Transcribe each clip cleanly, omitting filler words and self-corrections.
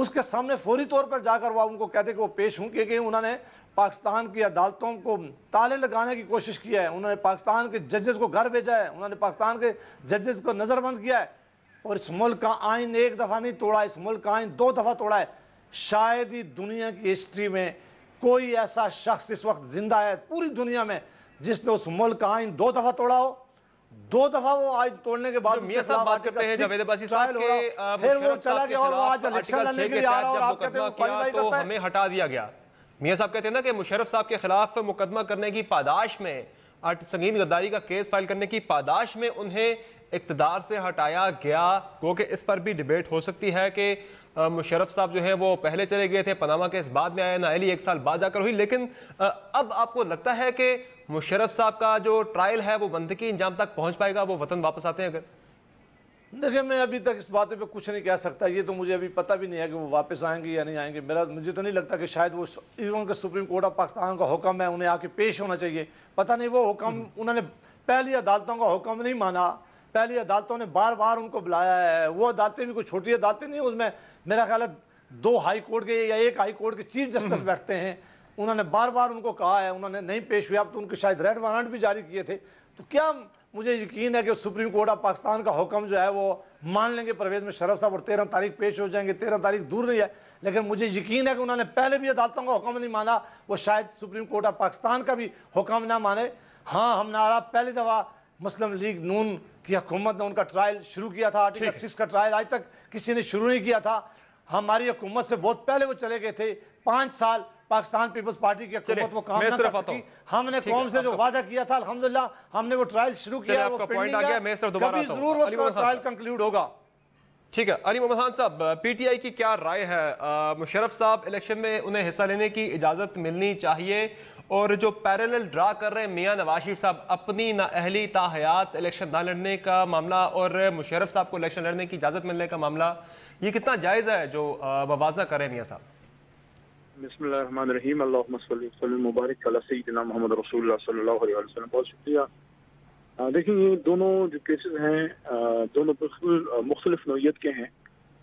اس کے سامنے فوری طور پر جا کر وہ ان کو کہتے کہ وہ پیش ہوں، کیونکہ انہوں نے پاکستان کی عدالتوں کو تالے لگانے کی کوشش کیا ہے، انہوں نے پاکستان کے ججز کو گھر بھیجا ہے، انہوں نے پاکستان کے ججز کو نظر بند کیا ہے، اور اس ملک کا آئین ایک دفعہ نہیں توڑا، اس ملک کا آئین 2 دفعہ توڑا ہے۔ شاید ہی دنیا کی ہسٹری میں کوئی ایسا شخص اس وقت زندہ ہے پوری دنیا میں جس نے اس ملک کا آئین 2 دفعہ توڑا ہو۔ 2 دفعہ وہ آئین توڑنے کے بعد میاں صاحب بات کرتے ہیں جاوید عباسی صاحب کے پھر وہ چلا گیا اور وہ آج الیکشن لڑنے کے لیے آ رہا اور آپ کہتے ہیں وہ کوالیفائی تو کرتا ہے۔ ہمیں ہٹا دیا گیا۔ میاں صاحب کہتے ہیں نا کہ مشرف صاحب کے خلاف مقدمہ کرنے کی پاداش میں، سنگین غداری کا کیس فائل کرنے کی پاداش میں انہیں اقتدار سے ہٹایا گیا، گو کہ اس پر بھی ڈیبیٹ ہو سکتی ہے کہ مشرف صاحب جو ہیں وہ پہلے چلے گئے تھے، پاناما کیس بعد میں آیا، نااہلی 1 سال بعد جا کر ہوئی، لیکن اب آپ کو لگتا ہے کہ مشرف صاحب کا جو ٹرائل ہے وہ منطقی انجام تک پہنچ پائے گا، وہ وطن واپس آتے ہیں اگر؟ دیکھیں میں ابھی تک اس بات پہ کچھ نہیں کہہ سکتا، یہ تو مجھے ابھی پتہ بھی نہیں ہے کہ وہ واپس آئیں گے یا نہیں آئیں گے۔ مجھے تو نہیں لگتا کہ شاید وہ ایون کہ سپریم کورٹ آف پاکستان کا حکم ہے، انہیں آ کے پیش ہونا چاہیے، پتہ نہیں وہ حکم انہوں نے پہلی عدالتوں کا حکم نہیں مانا، پہلی عدالتوں نے بار بار ان کو بلایا ہے، وہ عدالتیں بھی کوئی چھوٹی عدالتیں نہیں، اس میں میرا خیال ہے 2 ہائی کورٹ کے یا 1 ہائی کورٹ کے چیف جسٹس بیٹھتے ہیں، انہوں نے بار بار ان کو کہا ہے، انہوں نے نہیں پیش ہوئے، اب تو ان کے شاید ریڈ وارنٹ بھی جاری کیے تھے، تو کیا مجھے یقین ہے کہ سپریم کورٹ آف پاکستان کا حکم جو ہے وہ مان لیں گے پرویز مشرف صاحب اور 13 تاریخ پیش ہو جائیں گے۔ 13 تاریخ دور نہیں ہے، لیکن مجھے یقین ہے کہ انہوں نے پہلے بھی عدالتوں کا حکم نہیں مانا، وہ شاید سپریم کورٹ آف پاکستان کا بھی حکم نہ مانے۔ ہاں ہم نارا پہلی دفعہ مسلم لیگ نون کی حکومت نے ان کا ٹرائل شروع کیا تھا، آرٹیکل 6 کا ٹرائل آج تک کسی نے شروع نہیں کیا تھا، ہماری حکومت سے بہت پہلے وہ چلے گئے تھے، 5 سال پاکستان پیپلز پارٹی کی حکومت وہ کام نہ کر سکی، ہم نے قوم سے جو وعدہ کیا تھا الحمدللہ ہم نے وہ ٹرائل شروع کیا، وہ پینڈنگ ہے، کبھی ضرور وہ ٹرائل کنکلیوڈ ہوگا۔ ٹھیک ہے علی محمد خان صاحب، پی ٹی آئی کی کیا رائے ہے؟ مشرف صاحب الیکشن میں انہیں حصہ لینے کی اجازت ملنی چاہیے، اور جو پیرلل ڈرا کر رہے ہیں میاں نواز شریف صاحب اپنی نااہلی تاحیات الیکشن نہ لڑنے کا معاملہ اور مشرف صاحب کو الیکشن لڑنے کی اجازت ملنے کا معاملہ، یہ کتنا جائز ہے جو موازنہ کر رہے ہیں میاں صاحب؟ بسم اللہ الرحمن الرحیم، اللہم صلی وسلم مبارک علی سیدنا محمد رسول اللہ صلی اللہ علیہ وسلم۔ بہت شکریہ۔ دیکھیں یہ دونوں جو کیسز ہیں دونوں بالکل مختلف نوعیت کے ہیں۔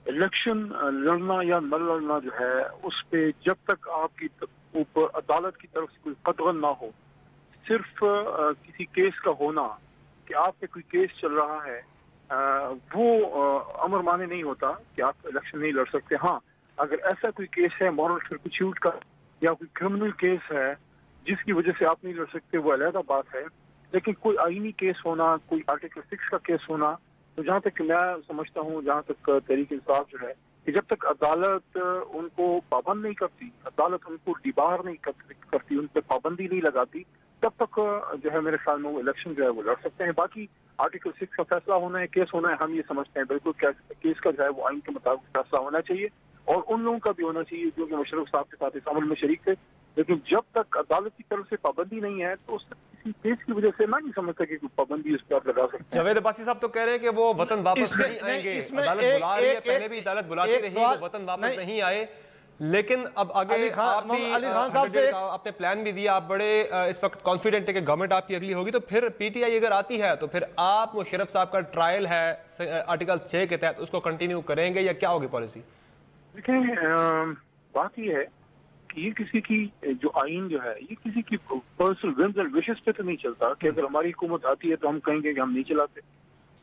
الیکشن لڑنا یا نہ لڑنا جو ہے اس پہ جب تک آپ کی اوپر عدالت کی طرف سے کوئی قدغن نہ ہو، صرف کسی کیس کا ہونا کہ آپ پہ کوئی کیس چل رہا ہے وہ امر مانے نہیں ہوتا کہ آپ الیکشن نہیں لڑ سکتے۔ ہاں اگر ایسا کوئی کیس ہے مورل ٹرپیچیوٹ کا یا کوئی کرمنل کیس ہے جس کی وجہ سے آپ نہیں لڑ سکتے، وہ علیحدہ بات ہے، لیکن کوئی آئینی کیس ہونا، کوئی آرٹیکل 6 کا کیس ہونا، تو جہاں تک میں سمجھتا ہوں، جہاں تک تحریک انصاف جو ہے کہ جب تک عدالت ان کو پابند نہیں کرتی، عدالت ان کو ڈیبار نہیں کرتی، ان پہ پابندی نہیں لگاتی، تب تک جو ہے میرے خیال میں وہ الیکشن جو ہے وہ لڑ سکتے ہیں۔ باقی آرٹیکل 6 کا فیصلہ ہونا ہے، کیس ہونا ہے، ہم یہ سمجھتے ہیں بالکل کیس کا جو ہے وہ آئین کے مطابق فیصلہ ہونا چاہیے، اور ان لوگوں کا بھی ہونا چاہیے جو کہ مشرف صاحب کے ساتھ اس عمل میں شریک تھے، لیکن جب تک عدالت کی طرف سے پابندی نہیں ہے تو اس کسی کیس کی وجہ سے میں نہیں سمجھتا کہ کوئی پابندی اس پر لگا سکتے ہیں۔ جاوید عباسی صاحب تو کہہ رہے ہیں کہ وہ وطن واپس نہیں آئیں گے، عدالت بلا رہی ہے، پہلے بھی عدالت بلاتی رہی، وہ وطن واپس نہیں آئے، لیکن اب آگے آپ نے پلان بھی دیا، آپ بڑے اس وقت کانفیڈنٹ ہے کہ گورنمنٹ آپ کی اگلی ہوگی، تو پھر پی ٹی آئی اگر آتی ہے تو پھر آپ مشرف صاحب کا ٹرائل ہے آرٹیکل 6 کے تحت اس کو کنٹینیو کریں گے یا کیا ہوگی پالیسی؟ دیکھیں بات یہ ہے کہ یہ کسی کی جو آئین جو ہے یہ کسی کی پرسنل ومز اینڈ وشز پہ تو نہیں چلتا کہ اگر ہماری حکومت آتی ہے تو ہم کہیں گے کہ ہم نہیں چلاتے۔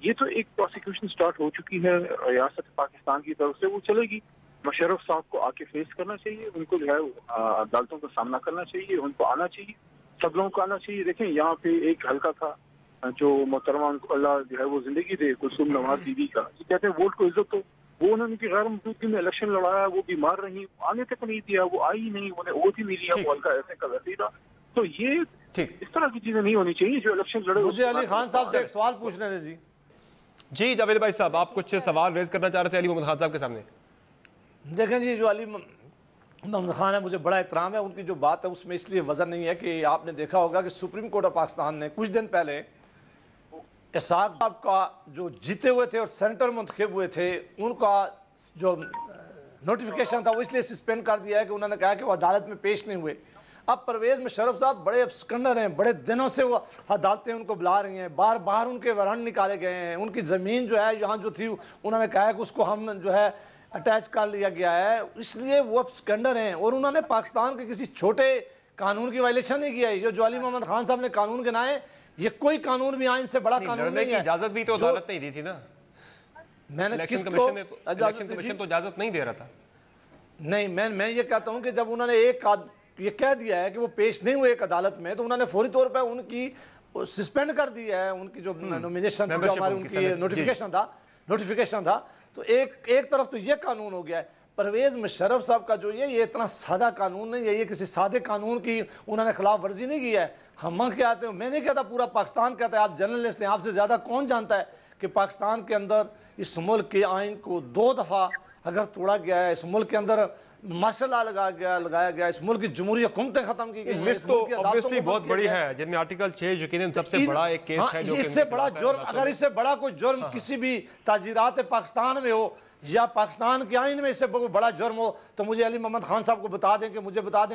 یہ تو ایک پروسیکیوشن سٹارٹ ہو چکی ہے ریاست پاکستان کی طرف سے، وہ چلے گی۔ مشرف صاحب کو آ کے فیس کرنا چاہیے، ان کو جو ہے عدالتوں کا سامنا کرنا چاہیے، ان کو آنا چاہیے، سب لوگوں کو آنا چاہیے۔ دیکھیں یہاں پہ ایک حلقہ تھا جو محترمہ اللہ جو ہے وہ زندگی دے کلثوم نواز بی بی کا، یہ کہتے ہیں ووٹ کو عزت تو، وہ انہوں نے غیر موجودگی میں الیکشن لڑایا، وہ بیمار رہی، آنے تک نہیں دیا، وہ آئی نہیں، انہیں ووٹ ہی نہیں لیا، وہ حلقہ ایسے کا ویسے تھا۔ تو یہ اس طرح کی چیزیں نہیں ہونی چاہیے جو الیکشن لڑے۔ مجھے علی خان صاحب سے ایک سوال پوچھنے دیں جی جاوید بھائی صاحب، آپ کچھ سوال ریز کرنا چاہ رہے تھے علی محمد خان صاحب کے سامنے۔ دیکھیں جی، جو علی محمد خان ہے مجھے بڑا احترام ہے، ان کی جو بات ہے اس میں اس لیے وزن نہیں ہے کہ آپ نے دیکھا ہوگا کہ سپریم کورٹ آف پاکستان نے کچھ دن پہلے اسحاق صاحب کا جو جیتے ہوئے تھے اور سینیٹر منتخب ہوئے تھے ان کا جو نوٹیفیکیشن تھا وہ اس لیے سسپینڈ کر دیا ہے کہ انہوں نے کہا کہ وہ عدالت میں پیش نہیں ہوئے۔ اب پرویز مشرف صاحب بڑے ابسکنڈر ہیں، بڑے دنوں سے وہ عدالتیں ان کو بلا رہی ہیں، بار بار ان کے وارنٹ نکالے گئے ہیں، ان کی زمین جو ہے یہاں جو تھی انہوں نے کہا ہے کہ اس کو ہم جو ہے اٹیچ کر لیا گیا ہے، اس لیے وہ اب سکنڈر ہیں، اور انہوں نے پاکستان کے کسی چھوٹے قانون کی وائلیشن نہیں کیا ہے۔ جو علی محمد خان صاحب نے قانون گنائے، یہ کوئی قانون بھی آئین سے بڑا قانون نہیں ہے۔ اجازت بھی تو عدالت نہیں دی تھی نا، میں نے کس کو الیکشن کمیشن تو اجازت نہیں دے رہا تھا۔ نہیں، میں یہ کہتا ہوں کہ جب انہوں نے یہ کہہ دیا ہے کہ وہ پیش نہیں ہوئے ایک عدالت میں، تو انہوں نے فوری طور پہ ان کی سسپینڈ کر دی ہے، ان کی جو نومینیشن جو ہماری ان کی نوٹیفیکیشن تھا۔ تو ایک طرف تو یہ قانون ہو گیا ہے۔ پرویز مشرف صاحب کا جو یہ اتنا سادہ قانون نہیں ہے، یہ کسی سادے قانون کی انہوں نے خلاف ورزی نہیں کی ہے۔ ہم کہتے ہیں، میں نہیں کہتا، پورا پاکستان کہتا ہے، آپ جرنلسٹ ہیں، آپ سے زیادہ کون جانتا ہے کہ پاکستان کے اندر اس ملک کے آئین کو 2 دفعہ اگر توڑا گیا ہے، اس ملک کے اندر مارشل لا لگایا گیا، اس ملک کی جمہوری حکومتیں ختم کی گئی، لسٹ تو obviously بہت بڑی ہے، جن میں آرٹیکل 6 یقیناً سب سے بڑا ایک کیس ہے جو اس سے بڑا جرم، اگر اس سے بڑا کوئی جرم کسی بھی تعزیرات پاکستان میں ہو یا پاکستان کے آئین میں اس سے بڑا جرم ہو، تو مجھے علی محمد خان صاحب کو بتا دیں کہ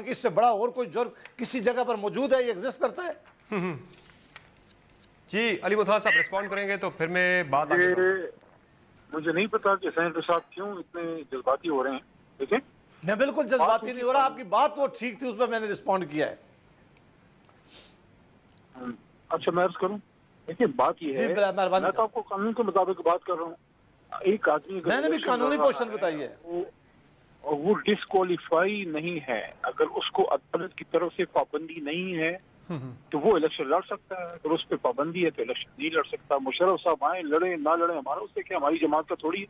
اس سے بڑا اور کوئی جرم کسی جگہ پر موجود ہے، یہ ایگزسٹ کرتا ہے۔ جی علی محمد خان صاحب ریسپونڈ کریں گے تو پھر میں بات آگے مجھے نہیں پتا کہ سینیٹر صاحب کیوں اتنے جذباتی ہو رہے ہیں۔ دیکھیں، میں بالکل جذباتی نہیں ہو رہا، آپ کی بات تو ٹھیک تھی، اس پر میں نے رسپونڈ کیا ہے۔ اچھا میں عرض کروں، دیکھیں بات یہ ہے، میں تو آپ کو قانون کے مطابق بات کر رہا ہوں۔ ایک آدمی، میں نے بھی قانونی پوزیشن بتائی ہے، وہ ڈسکوالیفائی نہیں ہے، اگر اس کو عدالت کی طرف سے پابندی نہیں ہے تو وہ الیکشن لڑ سکتا ہے، اگر اس پہ پابندی ہے تو الیکشن نہیں لڑ سکتا۔ مشرف صاحب آئیں، لڑیں نہ لڑیں، ہمارا اس سے کیا، ہماری جماعت کا تھوڑی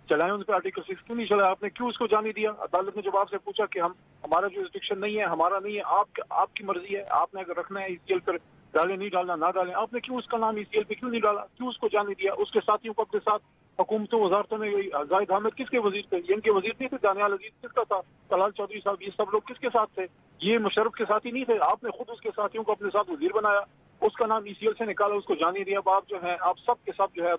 چلائیں، ان پہ آرٹیکل 6 کیوں نہیں چلایا؟ آپ نے کیوں اس کو جانے دیا؟ عدالت نے جب آپ سے پوچھا کہ ہمارا جو ریسٹرکشن نہیں ہے، ہمارا نہیں ہے، آپ کی مرضی ہے، آپ نے اگر رکھنا ہے ECL پر ڈالیں، نہیں ڈالنا نہ ڈالیں، آپ نے کیوں اس کا نام ECL پہ کیوں نہیں ڈالا؟ کیوں اس کو جانے دیا؟ اس کے ساتھیوں کو اپنے ساتھ حکومتوں وزارتوں میں، زاہد حامد کس کے وزیر تھے؟ یہ ان کے وزیر نہیں تھے؟ دانیال عزیز کس کا تھا؟ طلال چودھری صاحب، یہ سب لوگ کس کے ساتھ تھے؟ یہ مشرف کے ساتھی نہیں تھے؟ آپ نے خود اس کے ساتھیوں کو اپنے ساتھ وزیر بنایا، اس کا نام ECL سے نکالا، اس کو جانے دیا۔ اب آپ جو ہے، آپ سب کے ساتھ جو ہے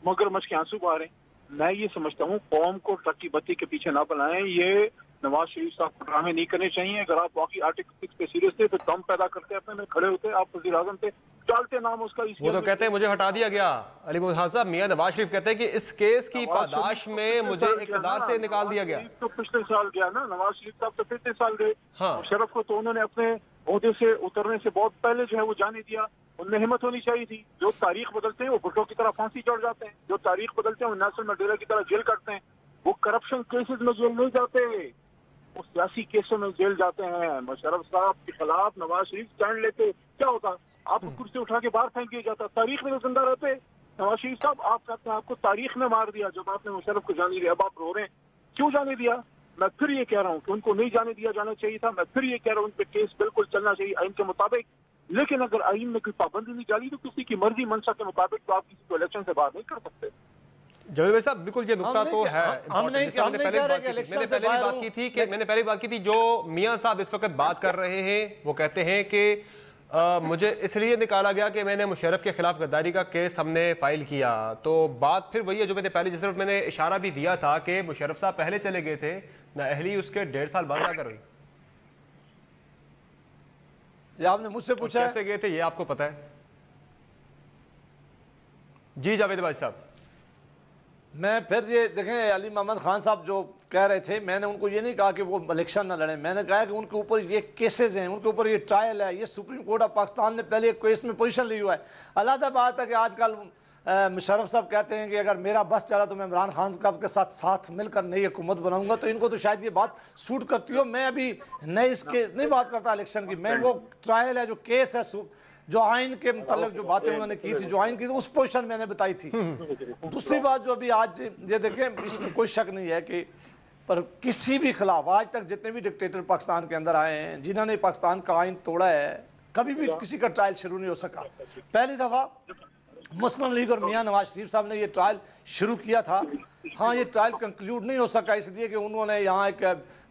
مگر مچ کے آنسو بہا رہے ہیں۔ میں یہ سمجھتا ہوں قوم کو ٹرک کی بتی کے پیچھے نہ بنائیں، یہ نواز شریف صاحب کو ڈرامے نہیں کرنے چاہیے۔ اگر آپ واقعی آرٹیکل 6 پہ سیریس تھے تو دم پیدا کرتے اپنے میں کھڑے ہوتے، آپ وزیر اعظم تھے، ڈالتے نام اس کا۔ وہ تو کہتے ہیں مجھے ہٹا دیا گیا، علی محمد خان صاحب، میاں نواز شریف کہتے ہیں کہ اس کیس کی پاداش میں مجھے اقتدار سے نکال دیا گیا۔ تو پچھلے سال گیا نا، نواز شریف صاحب تو پچھلے سال گئے، مشرف کو تو انہوں نے اپنے عہدے سے اترنے سے بہت پہلے جو ہے وہ جانے دیا۔ ان میں ہمت ہونی چاہیے تھی۔ جو تاریخ بدلتے ہیں وہ بھٹو کی طرح پھانسی چڑھ جاتے ہیں، جو تاریخ بدلتے ہیں وہ نیلسن منڈیلا کی طرح جیل کرتے ہیں۔ وہ کرپشن کیسز میں جیل نہیں جاتے، وہ سیاسی کیسوں میں جیل جاتے ہیں۔ مشرف صاحب کے خلاف نواز شریف اسٹینڈ لیتے، کیا ہوتا؟ آپ کو کرسی اٹھا کے باہر پھینک دیا جاتا، تاریخ میں زندہ رہتے۔ نواز شریف صاحب، آپ کہتے ہیں آپ کو تاریخ نے مار دیا جب آپ نے مشرف کو جانے دیا، اب آپ رو رہے ہیں کیوں جانے دیا؟ میں پھر یہ کہہ رہا ہوں کہ ان کو نہیں جانے دیا جانا چاہیے تھا۔ میں پھر یہ کہہ رہا ہوں ان پہ کیس بالکل چلنا چاہیے آئین کے مطابق، لیکن اگر آئین میں کوئی پابندی نہیں ڈالی تو کسی کی مرضی منشا کے مطابق تو آپ کسی کو الیکشن سے باہر نہیں کر سکتے۔ جاوید بھائی صاحب، بالکل یہ نقطہ تو ہے، میں نے پہلے بات کی تھی، جو میاں صاحب اس وقت بات کر رہے ہیں وہ کہتے ہیں کہ مجھے اس لیے نکالا گیا کہ میں نے مشرف کے خلاف غداری کا کیس ہم نے فائل کیا۔ تو بات پھر وہی ہے جو میں نے پہلے جس طرف میں نے اشارہ بھی دیا تھا کہ مشرف صاحب پہلے چلے گئے تھے، نہ اہلی اس کے 1.5 سال بعد کر رہی۔ یہ آپ نے مجھ سے پوچھا کیسے گئے تھے یہ آپ کو پتا ہے؟ جی جاوید بھائی صاحب، میں پھر یہ دیکھیں، علی محمد خان صاحب جو کہہ رہے تھے، میں نے ان کو یہ نہیں کہا کہ وہ الیکشن نہ لڑیں، میں نے کہا کہ ان کے اوپر یہ کیسز ہیں، ان کے اوپر یہ ٹرائل ہے، یہ سپریم کورٹ آف پاکستان نے پہلے ایک کیس میں پوزیشن لی ہوا ہے۔ علیحدہ بات ہے کہ آج کل مشرف صاحب کہتے ہیں کہ اگر میرا بس چلا تو میں عمران خان صاحب کے ساتھ مل کر نئی حکومت بناؤں گا، تو ان کو تو شاید یہ بات سوٹ کرتی ہو۔ میں ابھی نئے اس کے نہیں بات کرتا الیکشن کی، میں وہ ٹرائل ہے، جو کیس ہے، جو آئین کے متعلق جو باتیں انہوں نے کی تھی، جو آئین کی تھی، اس پوزیشن میں نے بتائی تھی۔ دوسری بات جو ابھی آج یہ دیکھیں، اس میں کوئی شک نہیں ہے کہ پر کسی بھی خلاف آج تک جتنے بھی ڈکٹیٹر پاکستان کے اندر آئے ہیں، جنہوں نے پاکستان کا آئین توڑا ہے، کبھی بھی کسی کا ٹرائل شروع نہیں ہو سکا۔ پہلی دفعہ مسلم لیگ اور میاں نواز شریف صاحب نے یہ ٹرائل شروع کیا تھا۔ ہاں، یہ ٹرائل کنکلیوڈ نہیں ہو سکا اس لیے کہ انہوں نے یہاں ایک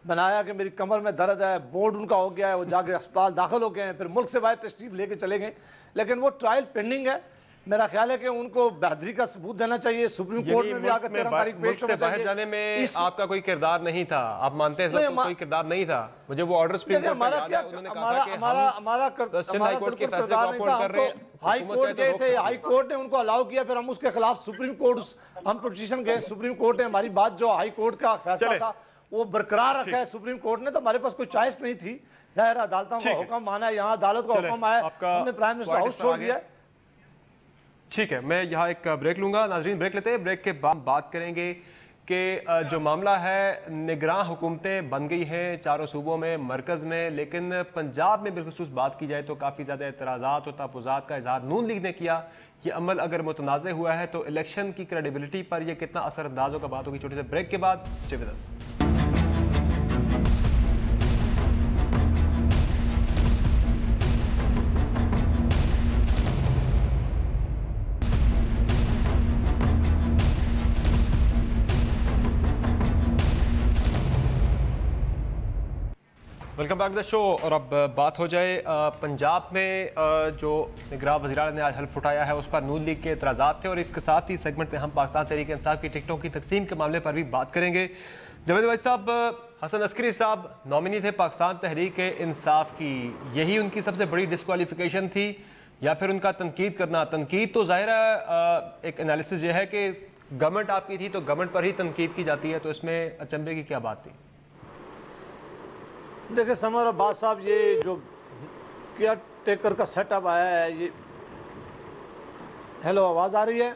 بنایا کہ میری کمر میں درد ہے، بورڈ ان کا ہو گیا ہے، وہ جا کے اسپتال داخل ہو گئے ہیں، پھر ملک سے باہر تشریف لے کے چلے گئے، لیکن وہ ٹرائل پینڈنگ ہے۔ میرا خیال ہے کہ ان کو بہادری کا ثبوت دینا چاہیے، سپریم کورٹ میں بھی آ کر 13 تاریخ پیش ہونا چاہیے۔ باہر جانے میں آپ کا کوئی کردار نہیں تھا، آپ مانتے ہیں اس کوئی کردار نہیں تھا؟ مجھے وہ آرڈر سپریم کورٹ کا یاد ہے، انہوں نے کہا کہ ہمارا سندھ ہائی کورٹ کے فیصلے کو اپہولڈ کر رہے ہیں، ہائی کورٹ گئے تھے، ہائی کورٹ نے ان کو الاؤ کیا، پھر ہم اس کے خلاف سپریم کورٹ ہم پٹیشن گئے، سپریم کورٹ نے ہماری بات جو ہائی کورٹ کا فیصلہ تھا وہ برقرار رکھا ہے سپریم کورٹ نے، تو ہمارے پاس کوئی چوائس نہیں تھی، ظاہر عدالتوں کا حکم مانا ہے، یہاں عدالت کا حکم آیا، ہم نے پرائم منسٹر ہاؤس چھوڑ دیا۔ ٹھیک ہے، میں یہاں ایک بریک لوں گا، ناظرین بریک لیتے ہیں، بریک کے بعد بات کریں گے کہ جو معاملہ ہے نگراں حکومتیں بن گئی ہیں چاروں صوبوں میں، مرکز میں، لیکن پنجاب میں بالخصوص بات کی جائے تو کافی زیادہ اعتراضات اور تحفظات کا اظہار نون لیگ نے کیا۔ یہ عمل اگر متنازع ہوا ہے تو الیکشن کی کریڈیبلٹی پر یہ کتنا اثر انداز ہوگا، بات ہوگی چھوٹے سے بریک کے بعد۔ Stay with us. Welcome back to the show, اور اب بات ہو جائے پنجاب میں جو نگراں وزیر اعلیٰ نے آج حلف اٹھایا ہے اس پر نون لیگ کے اعتراضات تھے، اور اس کے ساتھ ہی سیگمنٹ میں ہم پاکستان تحریک انصاف کی ٹکٹوں کی تقسیم کے معاملے پر بھی بات کریں گے۔ جاوید وحید صاحب، حسن عسکری صاحب نامنی تھے پاکستان تحریک انصاف کی، یہی ان کی سب سے بڑی ڈسکوالیفیکیشن تھی یا پھر ان کا تنقید کرنا؟ تنقید تو ظاہر ہے، ایک انالیسس یہ ہے کہ گورنمنٹ آپ کی تھی تو گورنمنٹ پر ہی تنقید کی جاتی ہے، تو اس میں اچنبے کی کیا بات تھی؟ دیکھیں سمر عباس صاحب، یہ جو کیئر ٹیکر کا سیٹ اپ آیا ہے، یہ ہیلو آواز آ رہی ہے؟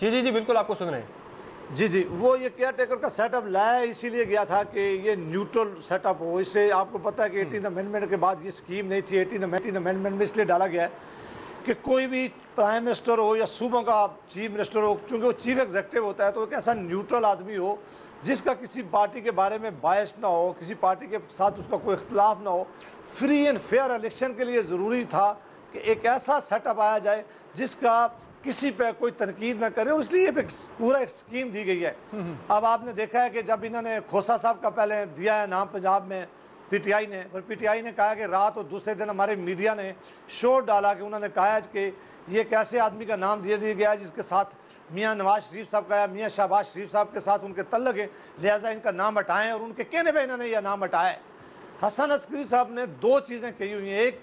جی جی جی بالکل، آپ کو سن رہے ہیں۔ جی جی، وہ یہ کیئر ٹیکر کا سیٹ اپ لایا اسی لیے گیا تھا کہ یہ نیوٹرل سیٹ اپ ہو۔ اس سے آپ کو پتہ ہے کہ 18 امینڈمنٹ کے بعد یہ سکیم نہیں تھی، 18 امینڈمنٹ میں اس لیے ڈالا گیا ہے کہ کوئی بھی پرائم منسٹر ہو یا صوبوں کا چیف منسٹر ہو، چونکہ وہ چیف ایگزیکٹو ہوتا ہے، تو ایک ایسا نیوٹرل آدمی ہو جس کا کسی پارٹی کے بارے میں باعث نہ ہو، کسی پارٹی کے ساتھ اس کا کوئی اختلاف نہ ہو۔ فری اینڈ فیئر الیکشن کے لیے ضروری تھا کہ ایک ایسا سیٹ اپ آیا جائے جس کا کسی پہ کوئی تنقید نہ کرے، اور اس لیے یہ پورا ایک اسکیم دی گئی ہے۔ اب آپ نے دیکھا ہے کہ جب انہوں نے کھوسا صاحب کا پہلے دیا ہے نام پنجاب میں پی ٹی آئی نے، اور پی ٹی آئی نے کہا کہ رات اور دوسرے دن ہمارے میڈیا نے شور ڈالا کہ انہوں نے کہا ہے کہ یہ ایک ایسے آدمی کا نام دیا گیا ہے جس کے ساتھ میاں نواز شریف صاحب کا یا میاں شہباز شریف صاحب کے ساتھ ان کے تعلق ہے، لہٰذا ان کا نام ہٹائیں، اور ان کے کہنے پہ انہوں نے یہ نام ہٹایا ہے۔ حسن عسکری صاحب نے دو چیزیں کہی ہوئی ہیں، ایک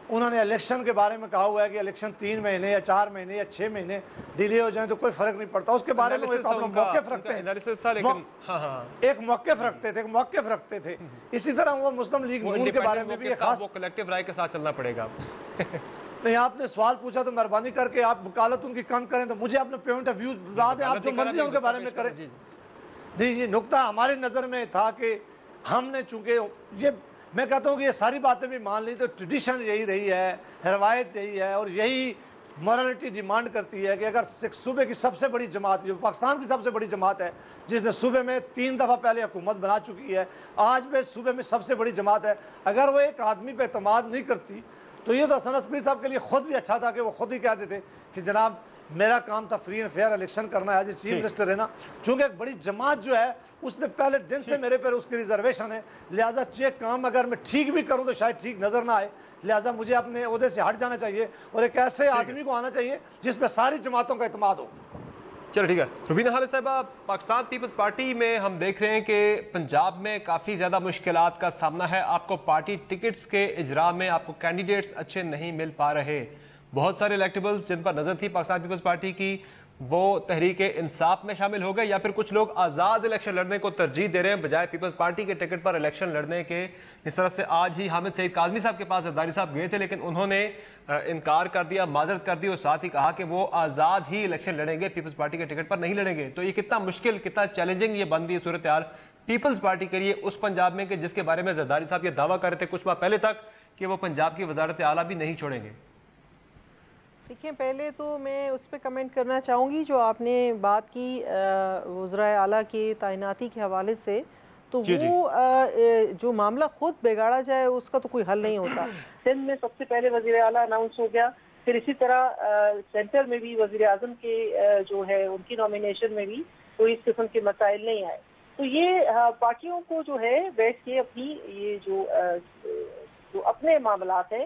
انہوں نے الیکشن کے بارے میں کہا ہوا ہے کہ الیکشن 3 مہینے یا 4 مہینے یا 6 مہینے ڈیلے ہو جائیں تو کوئی فرق نہیں پڑتا، اس کے بارے میں موقف رکھتے ہیں، ایک موقف رکھتے تھے۔ اسی طرح وہ مسلم لیگ نون کے بارے میں بھی ایک خاص کلیکٹیو رائے کے ساتھ چلنا پڑے گا۔ نہیں، آپ نے سوال پوچھا تو مہربانی کر کے آپ وکالت ان کی کم کریں، تو مجھے اپنا پوائنٹ آف ویو بتا دیں، آپ جو مرضی ان کے بارے میں کریں۔ جی، نقطہ ہماری نظر میں تھا کہ ہم نے چونکہ یہ میں کہتا ہوں کہ یہ ساری باتیں بھی مان لی تو ٹریڈیشن یہی رہی ہے، روایت یہی ہے، اور یہی مورالٹی ڈیمانڈ کرتی ہے کہ اگر صوبے کی سب سے بڑی جماعت، جو پاکستان کی سب سے بڑی جماعت ہے، جس نے صوبے میں 3 دفعہ پہلے حکومت بنا چکی ہے، آج بھی صوبے میں سب سے بڑی جماعت ہے، اگر وہ ایک آدمی پہ اعتماد نہیں کرتی تو یہ تو حسن عسکری صاحب کے لیے خود بھی اچھا تھا کہ وہ خود ہی کہہ دیتے کہ جناب میرا کام تھا فری اینڈ فیئر الیکشن کرنا ہے، ایز اے چیف منسٹر ہے نا، چونکہ ایک بڑی جماعت جو ہے اس نے پہلے دن سے میرے پر اس کی ریزرویشن ہے، لہٰذا یہ کام اگر میں ٹھیک بھی کروں تو شاید ٹھیک نظر نہ آئے، لہٰذا مجھے اپنے عہدے سے ہٹ جانا چاہیے اور ایک ایسے آدمی کو آنا چاہیے جس پہ ساری جماعتوں کا اعتماد ہو۔ چلو ٹھیک ہے، روبینہ خالد صاحبہ، پاکستان پیپلز پارٹی میں ہم دیکھ رہے ہیں کہ پنجاب میں کافی زیادہ مشکلات کا سامنا ہے، آپ کو پارٹی ٹکٹس کے اجراء میں آپ کو کینڈیڈیٹس اچھے نہیں مل پا رہے، بہت سارے الیکٹیبلز جن پر نظر تھی پاکستان پیپلز پارٹی کی وہ تحریک انصاف میں شامل ہو گئے، یا پھر کچھ لوگ آزاد الیکشن لڑنے کو ترجیح دے رہے ہیں بجائے پیپلز پارٹی کے ٹکٹ پر الیکشن لڑنے کے۔ اس طرح سے آج ہی حامد سعید کاظمی صاحب کے پاس زرداری صاحب گئے تھے، لیکن انہوں نے انکار کر دیا، معذرت کر دی، اور ساتھ ہی کہا کہ وہ آزاد ہی الیکشن لڑیں گے، پیپلز پارٹی کے ٹکٹ پر نہیں لڑیں گے۔ تو یہ کتنا مشکل، کتنا چیلنجنگ یہ بن رہی ہے صورتحال پیپلز پارٹی کے لیے اس پنجاب میں کہ جس کے بارے میں زرداری صاحب یہ دعویٰ کر رہے تھے کچھ ماہ پہلے تک کہ وہ پنجاب کی وزارت اعلیٰ بھی نہیں چھوڑیں گے۔ دیکھیں، پہلے تو میں اس پہ کمنٹ کرنا چاہوں گی جو آپ نے بات کی وزرائے اعلیٰ کی تعیناتی کے حوالے سے، تو وہ جو معاملہ خود بگاڑا جائے اس کا تو کوئی حل نہیں ہوتا۔ سندھ میں سب سے پہلے وزیر اعلیٰ اناؤنس ہو گیا، پھر اسی طرح سینٹر میں بھی وزیر اعظم کے جو ہے ان کی نامینیشن میں بھی کوئی اس قسم کے مسائل نہیں آئے۔ تو یہ پارٹیوں کو جو ہے بیٹھ کے اپنی یہ جو اپنے معاملات ہیں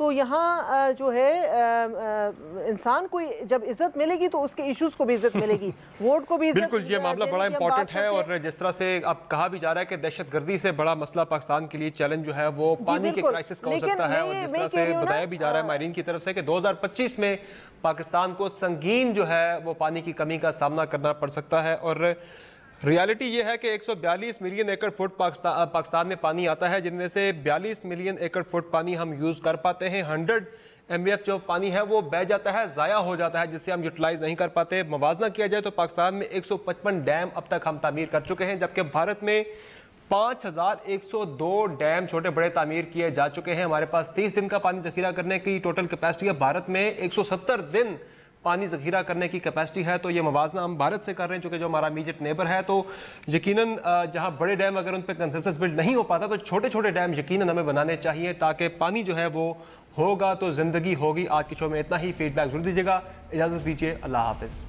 تو یہاں جو ہے انسان کو جب عزت ملے گی تو اس کے ایشوز کو بھی عزت ملے گی، ووٹ کو بھی عزت۔ بالکل یہ معاملہ بڑا امپورٹنٹ ہے، اور جس طرح سے اب کہا بھی جا رہا ہے کہ دہشت گردی سے بڑا مسئلہ پاکستان کے لیے چیلنج جو ہے وہ پانی کے کرائسس کا ہو سکتا ہے، اور جس طرح سے بتایا بھی جا رہا ہے ماہرین کی طرف سے کہ 2025 میں پاکستان کو سنگین جو ہے وہ پانی کی کمی کا سامنا کرنا پڑ سکتا ہے۔ اور ریالٹی یہ ہے کہ 142 ملین ایکڑ فٹ پاکستان میں پانی آتا ہے، جن میں سے 42 ملین ایکڑ فٹ پانی ہم یوز کر پاتے ہیں، 100 MBF جو پانی ہے وہ بہہ جاتا ہے، ضائع ہو جاتا ہے، جس سے ہم یوٹیلائز نہیں کر پاتے۔ موازنہ کیا جائے تو پاکستان میں 155 ڈیم اب تک ہم تعمیر کر چکے ہیں، جبکہ بھارت میں 5102 ڈیم چھوٹے بڑے تعمیر کیے جا چکے ہیں۔ ہمارے پاس 30 دن کا پانی ذخیرہ کرنے کی ٹوٹل کیپیسٹی ہے، بھارت میں 170 دن پانی ذخیرہ کرنے کی کیپیسٹی ہے۔ تو یہ موازنہ ہم بھارت سے کر رہے ہیں چونکہ جو ہمارا امیجیٹ نیبر ہے، تو یقیناً جہاں بڑے ڈیم اگر ان پہ کنسنسس بلڈ نہیں ہو پاتا تو چھوٹے چھوٹے ڈیم یقیناً ہمیں بنانے چاہیے تاکہ پانی جو ہے وہ ہوگا تو زندگی ہوگی۔ آج کے شو میں اتنا ہی، فیڈ بیک ضرور دیجیے گا، اجازت دیجیے، اللہ حافظ۔